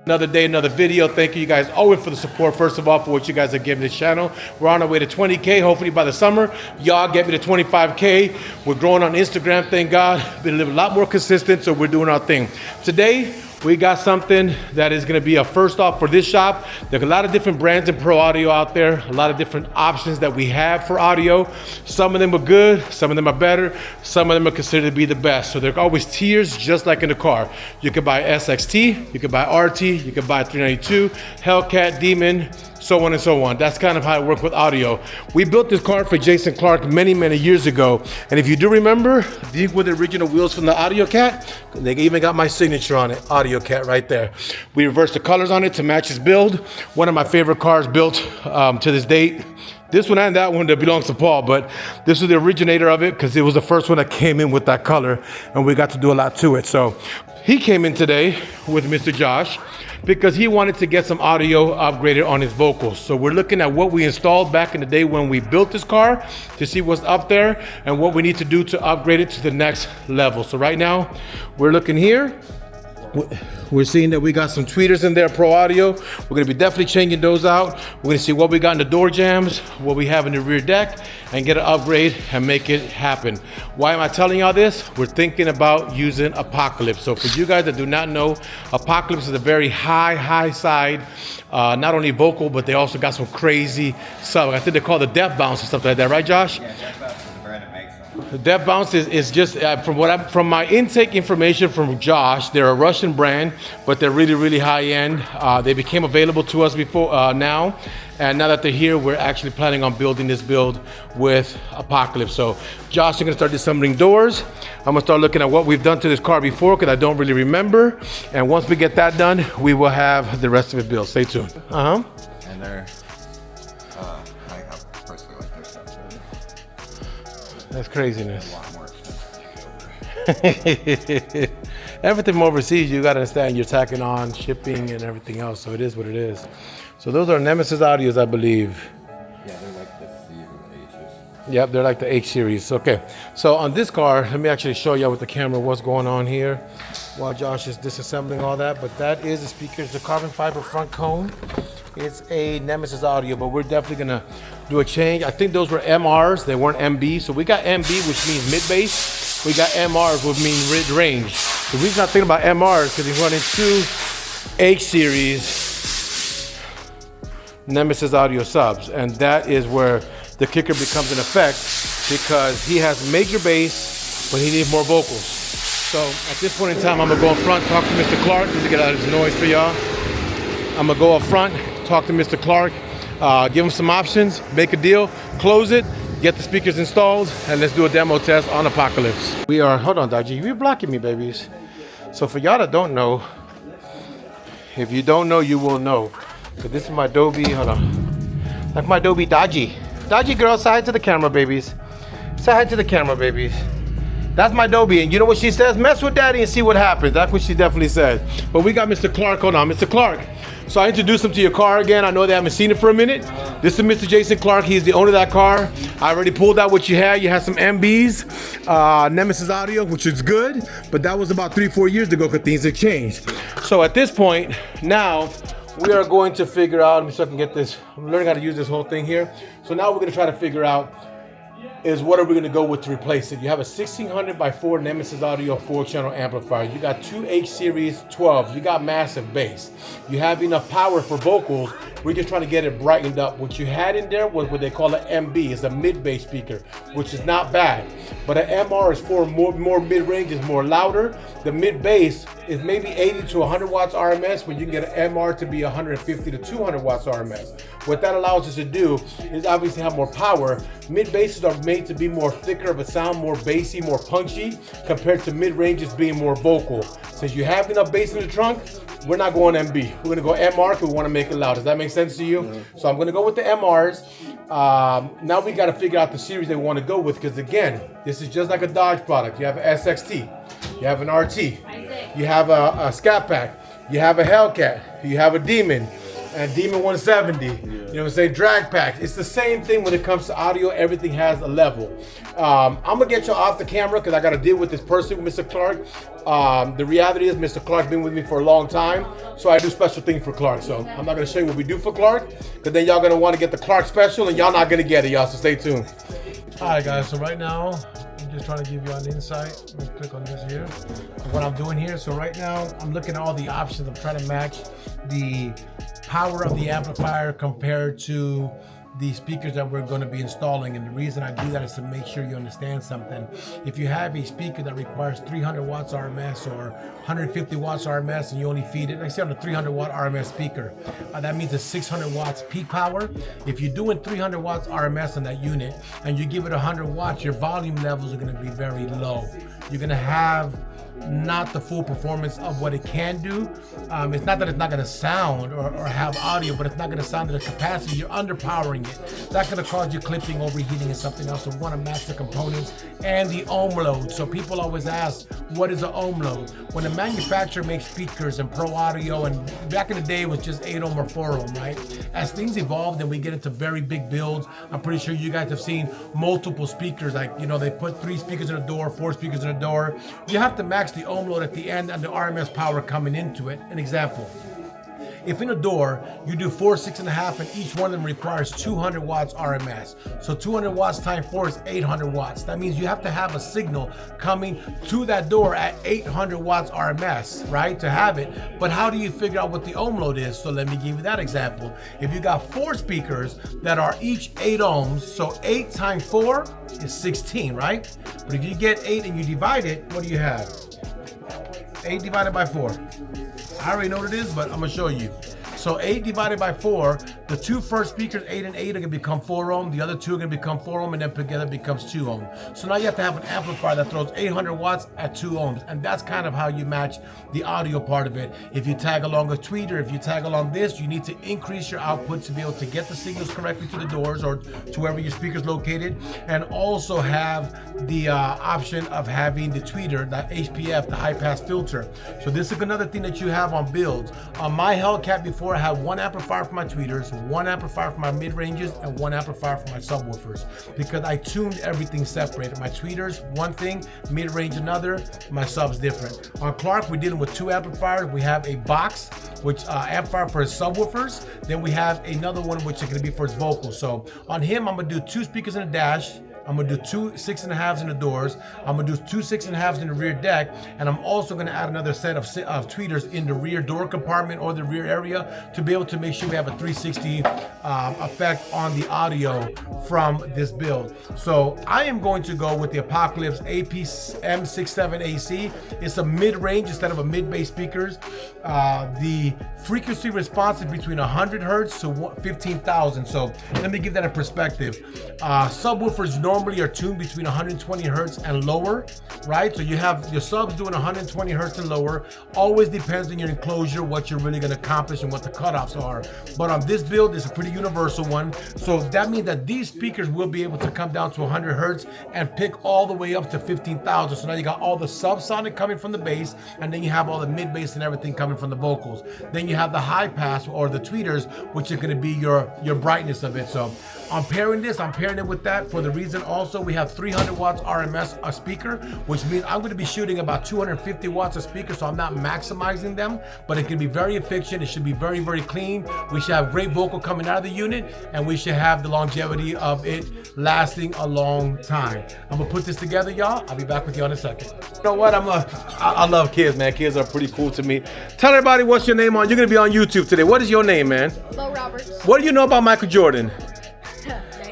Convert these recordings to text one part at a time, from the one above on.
Another day, another video. Thank you guys always for the support. First of all, for what you guys are giving this channel. We're on our way to 20K. Hopefully by the summer, y'all get me to 25K. We're growing on Instagram, thank God. Been a lot more consistent, so we're doing our thing. Today, we got something that is gonna be a first off for this shop. There's a lot of different brands in pro audio out there, a lot of different options that we have for audio. Some of them are good, some of them are better, some of them are considered to be the best. So there are always tiers, just like in the car. You can buy SXT, you can buy RT, you can buy 392, HELLCAT, Demon, so on and so on. That's kind of how I work with audio. We built this car for Jason Clark many, many years ago. And if you do remember, these were the original wheels from the AUDIOZONE. They even got my signature on it, AUDIOZONE right there. We reversed the colors on it to match his build. One of my favorite cars built to this date. This one and that one that belongs to Paul, but this is the originator of it because it was the first one that came in with that color and we got to do a lot to it. So he came in today with Mr. Josh because he wanted to get some audio upgraded on his vocals. So we're looking at what we installed back in the day when we built this car to see what's up there and what we need to do to upgrade it to the next level. So right now we're looking here. We're seeing that we got some tweeters in there, pro audio. We're gonna be definitely changing those out. We're gonna see what we got in the door jams, what we have in the rear deck, and get an upgrade and make it happen. Why am I telling y'all this? We're thinking about using Apocalypse. So for you guys that do not know, Apocalypse is a very high side, not only vocal, but they also got some crazy stuff. I think they call the Death Bounce or something like that, right, Josh? Yeah, Death Bounce is the brand that makes them. The Dlr Boards is just from my intake information from Josh. They're a Russian brand, but they're really high end. They became available to us before now, and now that they're here, we're actually planning on building this build with Apocalypse. So Josh is gonna start assembling doors. I'm gonna start looking at what we've done to this car before because I don't really remember. And once we get that done, we will have the rest of it built. Stay tuned. And they're I personally like their stuff. That's craziness. A lot more expensive. Everything from overseas, you gotta understand you're tacking on shipping and everything else, so it is what it is. So those are Nemesis Audios, I believe. Yeah, they're like the H's. Yep, they're like the H series. Okay, so on this car, let me actually show you with the camera what's going on here while Josh is disassembling all that. But that is the speaker, it's a carbon fiber front cone. It's a Nemesis Audio, but we're definitely gonna do a change. I think those were MRs, they weren't MB. So we got MB, which means mid-bass. We got MRs, which means mid-range. The reason I'm thinking about MRs because he's running two H series Nemesis Audio subs, and that is where the kicker becomes in effect because he has major bass, but he needs more vocals. So at this point in time, I'm gonna go up front, talk to Mr. Clark, just to get out of his noise for y'all. I'm gonna go up front, talk to Mr. Clark, give him some options, make a deal, close it, get the speakers installed, and let's do a demo test on Apocalypse. We are, hold on, Daji, you're blocking me, babies. So for y'all that don't know, if you don't know, you will know. So this is my Dolby, hold on. That's my Dolby Daji. Daji girl, say hi to the camera, babies. Say hi to the camera, babies. That's my Dolby, and you know what she says? Mess with daddy and see what happens. That's what she definitely said. But we got Mr. Clark, hold on, Mr. Clark. So I introduced him to your car again. I know they haven't seen it for a minute. This is Mr. Jason Clark. He's the owner of that car. I already pulled out what you had. You had some MBs, Nemesis Audio, which is good, but that was about 3-4 years ago because things have changed. So at this point, now, we are going to figure out, let me see if I can get this, I'm learning how to use this whole thing here. So now we're gonna try to figure out is what are we gonna go with to replace it. You have a 1600x4 Nemesis Audio 4-channel amplifier. You got two H series 12s. You got massive bass. You have enough power for vocals. We're just trying to get it brightened up. What you had in there was what they call an MB. It's a mid-bass speaker, which is not bad. But an MR is for more mid-range, is more louder. The mid-bass is maybe 80 to 100 watts RMS, but you can get an MR to be 150 to 200 watts RMS. What that allows us to do is obviously have more power. Mid-basses are made to be more thicker of a sound, more bassy, more punchy, compared to mid-ranges being more vocal. Since you have enough bass in the trunk, we're not going MB. We're gonna go MR because we wanna make it loud. Does that make sense to you? Yeah. So I'm gonna go with the MRs. Now we gotta figure out the series they wanna go with, because again, this is just like a Dodge product. You have an SXT, you have an RT, you have a Scat pack, you have a HELLCAT, you have a Demon, and Demon 170. You know what I'm saying? Drag packs. It's the same thing when it comes to audio. Everything has a level. I'm gonna get you off the camera because I got to deal with this person, Mr. Clark. The reality is, Mr. Clark's been with me for a long time, so I do special things for Clark. So I'm not gonna show you what we do for Clark, because then y'all gonna want to get the Clark special, and y'all not gonna get it, y'all. So stay tuned. All right, guys. So right now, I'm just trying to give you an insight. Let me click on this here. What I'm doing here. So right now, I'm looking at all the options. I'm trying to match the power of the amplifier compared to the speakers that we're going to be installing. And the reason I do that is to make sure you understand something. If you have a speaker that requires 300 watts RMS or 150 watts RMS and you only feed it, like say on a 300 watt RMS speaker, that means it's 600 watts peak power. If you're doing 300 watts RMS on that unit and you give it 100 watts, your volume levels are going to be very low. You're going to have not the full performance of what it can do. It's not that it's not going to sound or have audio, but it's not going to sound to the capacity. You're underpowering it. That's going to cause you clipping, overheating, and something else. So we want to match the components and the ohm load. So people always ask, what is an ohm load? When a manufacturer makes speakers and pro audio, and back in the day it was just 8 ohm or 4 ohm, right? As things evolved and we get into very big builds, I'm pretty sure you guys have seen multiple speakers. Like, you know, they put 3 speakers in a door, 4 speakers in a door. You have to match the ohm load at the end and the RMS power coming into it. An example, if in a door you do 4, 6.5, and each one of them requires 200 watts RMS. So 200 watts times 4 is 800 watts. That means you have to have a signal coming to that door at 800 watts RMS, right, to have it. But how do you figure out what the ohm load is? So let me give you that example. If you got 4 speakers that are each 8 ohms, so 8 times 4 is 16, right? But if you get 8 and you divide it, what do you have? 8 divided by 4. I already know what it is, but I'm gonna show you. So 8 divided by 4, the 2 first speakers, 8 and 8, are gonna become 4 ohm. The other 2 are gonna become 4 ohm, and then together becomes 2 ohm. So now you have to have an amplifier that throws 800 watts at 2 ohms. And that's kind of how you match the audio part of it. If you tag along a tweeter, if you tag along this, you need to increase your output to be able to get the signals correctly to the doors or to wherever your speaker's located. And also have the option of having the tweeter, the HPF, the high pass filter. So this is another thing that you have on builds. On my HELLCAT before, I had 1 amplifier for my tweeters, 1 amplifier for my mid-ranges, and 1 amplifier for my subwoofers, because I tuned everything separated. My tweeters, one thing, mid-range another, my subs different. On Clark, we're dealing with 2 amplifiers. We have a box, which amplifier for his subwoofers. Then we have another one, which is going to be for his vocals. So on him, I'm going to do 2 speakers in a dash. I'm gonna do 2 6.5s in the doors. I'm gonna do 2 6.5s in the rear deck, and I'm also gonna add another set of tweeters in the rear door compartment or the rear area to be able to make sure we have a 360 effect on the audio from this build. So I am going to go with the Apocalypse APM67AC. It's a mid-range instead of a mid-bass speakers. The frequency response is between 100 hertz to 15,000. So let me give that a perspective. Subwoofers normally are tuned between 120 hertz and lower, right? So you have your subs doing 120 hertz and lower. Always depends on your enclosure, what you're really going to accomplish and what the cutoffs are. But on this build, it's a pretty universal one. So that means that these speakers will be able to come down to 100 hertz and pick all the way up to 15,000. So now you got all the subsonic coming from the bass, and then you have all the mid bass and everything coming from the vocals. Then you have the high pass or the tweeters, which is going to be your brightness of it. So I'm pairing it with that for the reason also we have 300 watts RMS a speaker, which means I'm going to be shooting about 250 watts a speaker, so I'm not maximizing them, but it can be very efficient. It should be very, very clean. We should have great vocal coming out of the unit, and we should have the longevity of it lasting a long time. I'm gonna put this together, y'all. I'll be back with you in a second. You know what? I love kids, man. Kids are pretty cool to me. Tell everybody what's your name on. You're gonna be on YouTube today. What is your name, man? Bo Roberts. What do you know about Michael Jordan?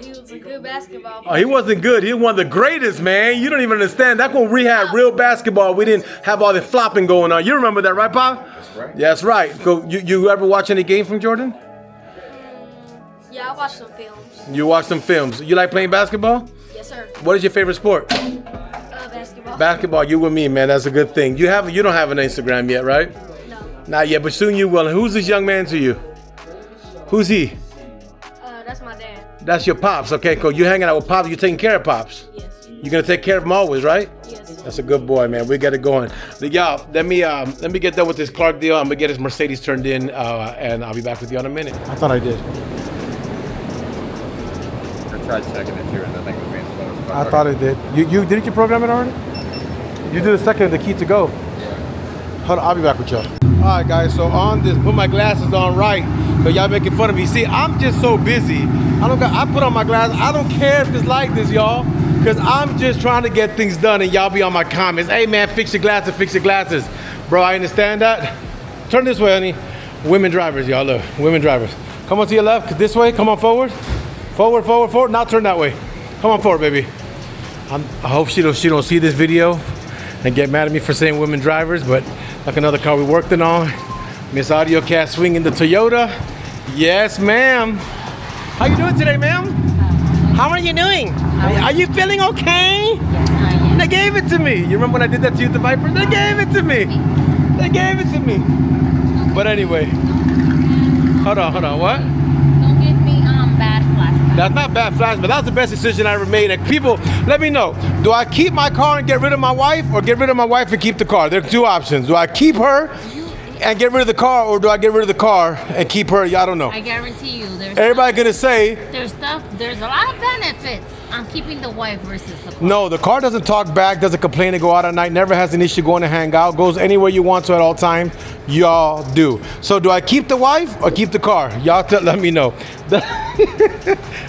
He was a good basketball player. Oh, he wasn't good. He was one of the greatest, man. You don't even understand. That's when we had real basketball. We didn't have all the flopping going on. You remember that, right, Pop? That's right. That's right. So you ever watch any game from Jordan? Yeah, I watched some films. You watch some films. You like playing basketball? Yes, sir. What is your favorite sport? Basketball. Basketball. You with me, man. That's a good thing. You don't have an Instagram yet, right? No. Not yet, but soon you will. And who's this young man to you? Who's he? That's my dad. That's your pops. Okay, cool. You hanging out with pops. You taking care of pops. Yes. You're gonna take care of him always, right? Yes. That's a good boy, man. We got it going. Y'all, let me get done with this Clark deal. I'm gonna get his Mercedes turned in, and I'll be back with you in a minute. I thought I did. I tried checking it too, and the thing was being slow as fuck. I thought it did. You didn't you program it already? You did the second, the key to go. Hold on, I'll be back with y'all. All right, guys. So on this, put my glasses on right. So y'all making fun of me. See, I'm just so busy. I put on my glasses. I don't care if it's like this, y'all, because I'm just trying to get things done, and y'all be on my comments. Hey, man, fix your glasses, fix your glasses. Bro, I understand that. Turn this way, honey. Women drivers, y'all. Look, women drivers. Come on to your left. This way. Come on forward. Forward, forward, forward. Now turn that way. Come on forward, baby. I hope she don't see this video and get mad at me for saying women drivers, but like another car we worked on. Miss AUDIOZONE swinging the Toyota. Yes, ma'am. How you doing today, ma'am? How are you doing? Are you feeling okay? Yes, I am. They gave it to me. You remember when I did that to you at the Viper? They gave it to me. They gave it to me. But anyway, hold on, what? Don't give me bad flashbacks. That's not bad flash, but that's the best decision I ever made. And people, let me know. Do I keep my car and get rid of my wife, or get rid of my wife and keep the car? There are two options. Do I keep her and get rid of the car, or do I get rid of the car and keep her? Y'all don't know. I guarantee you, Everybody gonna say, there's a lot of benefits on keeping the wife versus the car. no, the car doesn't talk back, doesn't complain to go out at night, never has an issue going to hang out, goes anywhere you want to at all times. Y'all do. So do I keep the wife or keep the car? Y'all let me know.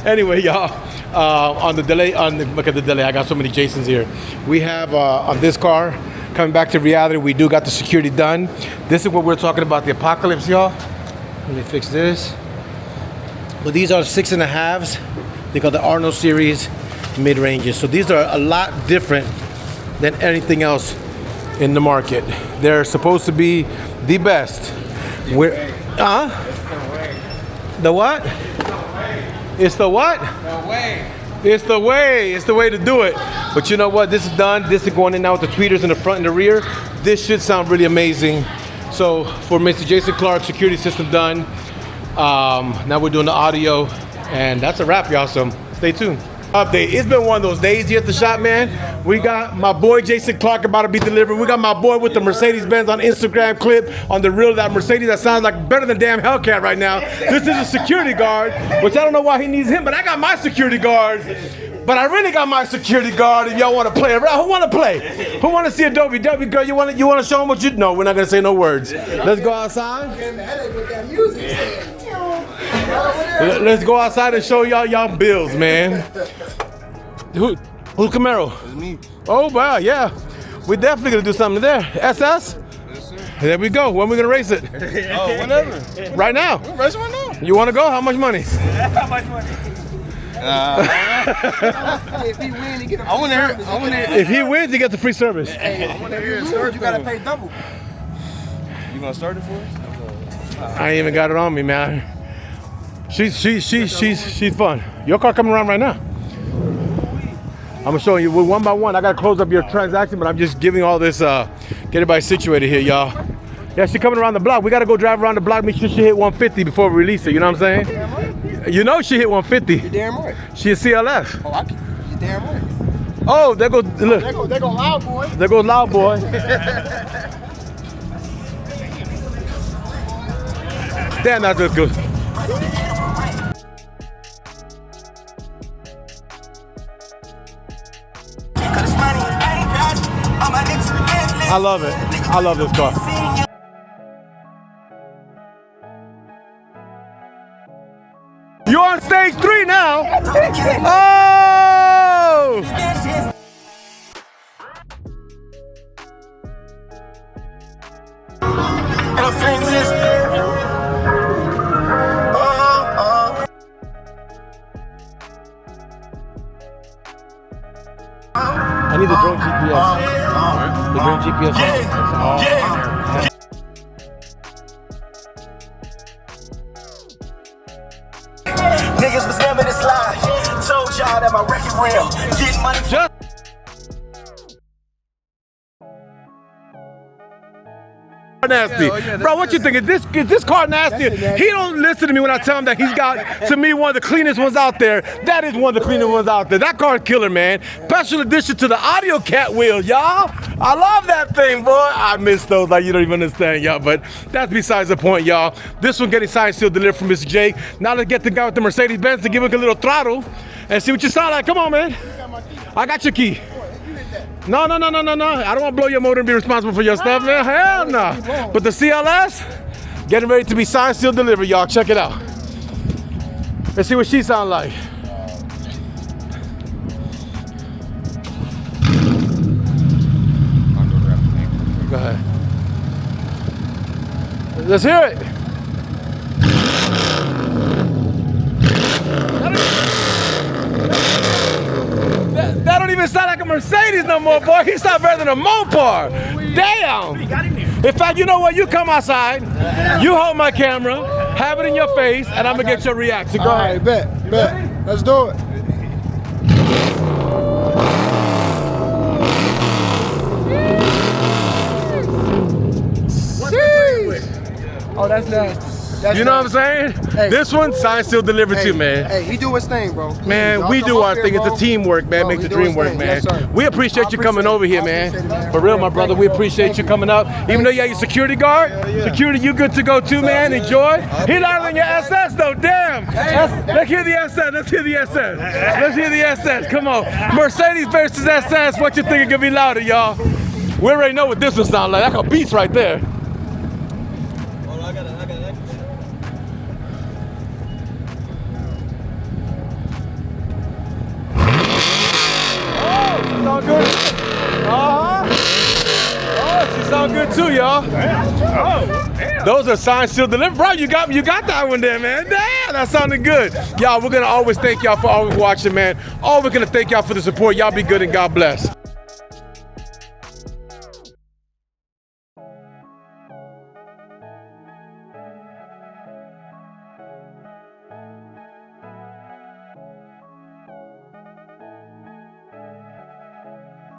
Anyway, y'all, on the delay, look at the delay. I got so many Jasons here. We have on this car, coming back to reality, we do got the security done. This is what we're talking about, the apocalypse, y'all. Let me fix this. But these are 6.5s. They call the Arnold series mid-ranges. So these are a lot different than anything else in the market. They're supposed to be the best. The what? It's the what? No way. It's the way. It's the way to do it. But you know what? This is done. This is going in now with the tweeters in the front and the rear. This should sound really amazing. So for Mr. Jason Clark, security system done. Now we're doing the audio, and that's a wrap, y'all. So stay tuned. Update. It's been one of those days here at the shop, man. We got my boy Jason Clark about to be delivered. We got my boy with the Mercedes-Benz on Instagram clip on the reel of that Mercedes that sounds like better than damn Hellcat right now. This is a security guard, which I don't know why he needs him, but I got my security guard. But I really got my security guard. If y'all want to play around, who want to play? Who want to see a Dopey girl? You want to show them what you? No, we're not gonna say no words. Let's go outside. Let's go outside and show y'all bills, man. Who's Camaro? It's me. Oh wow, yeah. We're definitely gonna do something there. SS? Yes, sir. There we go. When we gonna race it? Oh, whenever. Right now. We're racing right now. You wanna go? How much money? How much money? If he win, he get a free service. I want to If he wins, he gets the free service. If you lose, you gotta pay double. You gonna start it for us? I ain't even got it on me, man. She's fun. Your car coming around right now. I'm gonna show you one by one. I gotta close up your transaction, but I'm just giving all this, get everybody situated here, y'all. Yeah, she coming around the block. We gotta go drive around the block, make sure she hit 150 before we release it. You know what I'm saying? You know she hit 150. You're damn right. She a CLF. Oh, you're damn right. Oh, there goes, look. They go loud, boy. There goes Loud Boy. Damn, that's just good. I love it. I love this car. You're on stage 3 now. Oh! I need the drone GPS. The drone GPS. Niggas was never this live. Told y'all that my record real. Get money. Just nasty. Bro, what you think? Is this car nasty? He don't listen to me when I tell him that he's got, to me, one of the cleanest ones out there. That is one of the cleanest ones out there. That car's killer, man. Special edition to the AUDIOZONE wheels, y'all. I love that thing, boy. I miss those like you don't even understand, y'all. But that's besides the point, y'all. This one getting signed, sealed, delivered from Mr. J. Now let's get the guy with the Mercedes-Benz to give him a little throttle and see what you sound like. Come on, man. I got your key. No. I don't want to blow your motor and be responsible for your stuff, man. Hell no. But the CLS, getting ready to be signed, sealed, delivered, y'all. Check it out. Let's see what she sound like. Go ahead. Let's hear it. That don't even sound like a Mercedes no more, boy. He sound better than a Mopar. Damn. In fact, you know what? You come outside, you hold my camera, have it in your face, and I'm gonna get your reaction. Go ahead. Bet. Let's do it. Oh, that's nasty. You know what I'm saying? Hey. This one, signed, sealed, delivered too, man. Hey, he do his thing, bro. Man, we do our thing. It's a teamwork, man. Makes the dream work, man. Yes, we appreciate you coming over here, man. For real, my brother, we appreciate you coming up. Even though you have your security guard, security, you good to go too, man. Enjoy. He louder than your SS, though. Damn. Let's hear the SS. Let's hear the SS. Let's hear the SS. Come on. Mercedes versus SS. What you think it could be louder, y'all? We already know what this one sound like. That's a beast right there. Sound good. Oh, she sound good too, y'all. Those are signed, sealed, delivered. Bro, you got that one there, man. Damn, that sounded good. Y'all, we're gonna always thank y'all for always watching, man. We're gonna thank y'all for the support. Y'all be good and God bless.